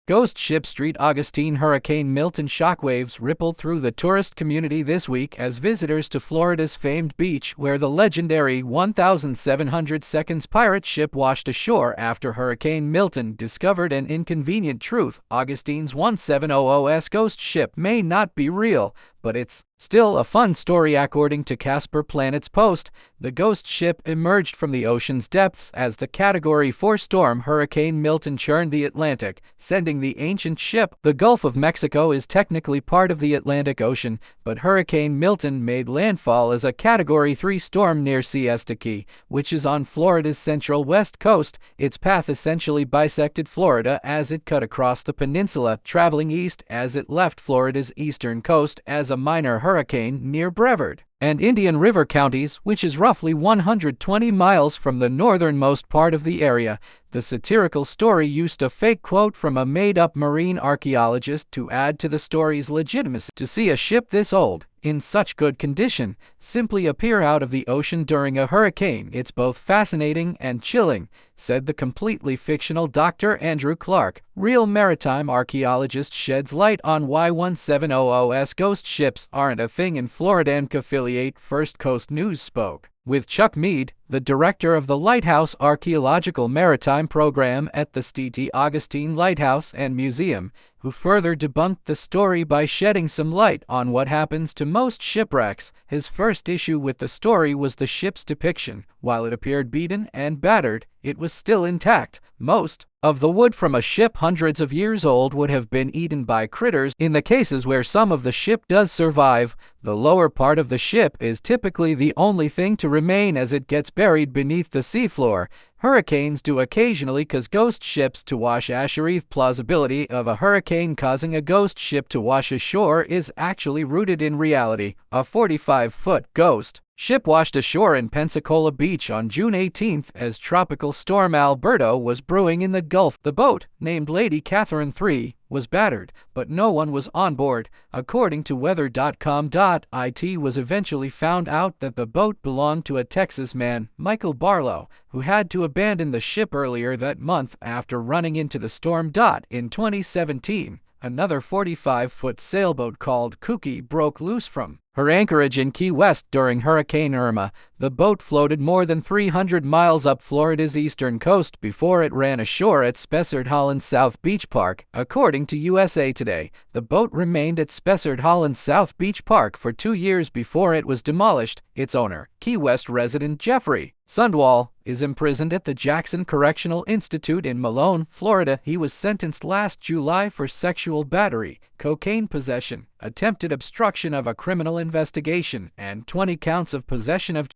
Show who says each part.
Speaker 1: Ghost Ship Street Augustine Hurricane Milton shockwaves rippled through the tourist community this week as visitors to Florida's famed beach, where the legendary 1,700 seconds pirate ship washed ashore after Hurricane Milton, discovered an inconvenient truth: Augustine's 1700s ghost ship may not be real, but it's still a fun story. According to Casper Planet's post, the ghost ship emerged from the ocean's depths as the Category 4 storm Hurricane Milton churned the Atlantic, sending the ancient ship. The Gulf of Mexico is technically part of the Atlantic Ocean, but Hurricane Milton made landfall as a Category 3 storm near Siesta Key, which is on Florida's central west coast. Its path essentially bisected Florida as it cut across the peninsula, traveling east as it left Florida's eastern coast as a minor hurricane near Brevard and Indian River counties, which is roughly 120 miles from the northernmost part of the area. The satirical story used a fake quote from a made-up marine archaeologist to add to the story's legitimacy. To see a ship this old, in such good condition, simply appear out of the ocean during a hurricane, it's both fascinating and chilling, said the completely fictional Dr. Andrew Clark. Real maritime archaeologist sheds light on why 1700s ghost ships aren't a thing in Florida. And affiliate First Coast News spoke with Chuck Mead, the director of the Lighthouse Archaeological Maritime Program at the St. Augustine Lighthouse and Museum, who further debunked the story by shedding some light on what happens to most shipwrecks. His first issue with the story was the ship's depiction. While it appeared beaten and battered, it was still intact. Most of the wood from a ship hundreds of years old would have been eaten by critters. In the cases where some of the ship does survive, the lower part of the ship is typically the only thing to remain as it gets buried beneath the seafloor. Hurricanes do occasionally cause ghost ships to wash ashore. The plausibility of a hurricane causing a ghost ship to wash ashore is actually rooted in reality. A 45-foot ghost ship washed ashore in Pensacola Beach on June 18th as Tropical Storm Alberto was brewing in the Gulf. The boat, named Lady Catherine III, was battered, but no one was on board. According to weather.com, it was eventually found out that the boat belonged to a Texas man, Michael Barlow, who had to abandon the ship earlier that month after running into the storm. In 2017, another 45-foot sailboat called Kooky broke loose from her anchorage in Key West during Hurricane Irma. The boat floated more than 300 miles up Florida's eastern coast before it ran ashore at Spessard Holland South Beach Park. According to USA Today, the boat remained at Spessard Holland South Beach Park for 2 years before it was demolished. Its owner, Key West resident Jeffrey Sundwall, is imprisoned at the Jackson Correctional Institute in Malone, Florida. He was sentenced last July for sexual battery, cocaine possession, attempted obstruction of a criminal investigation, and 20 counts of possession of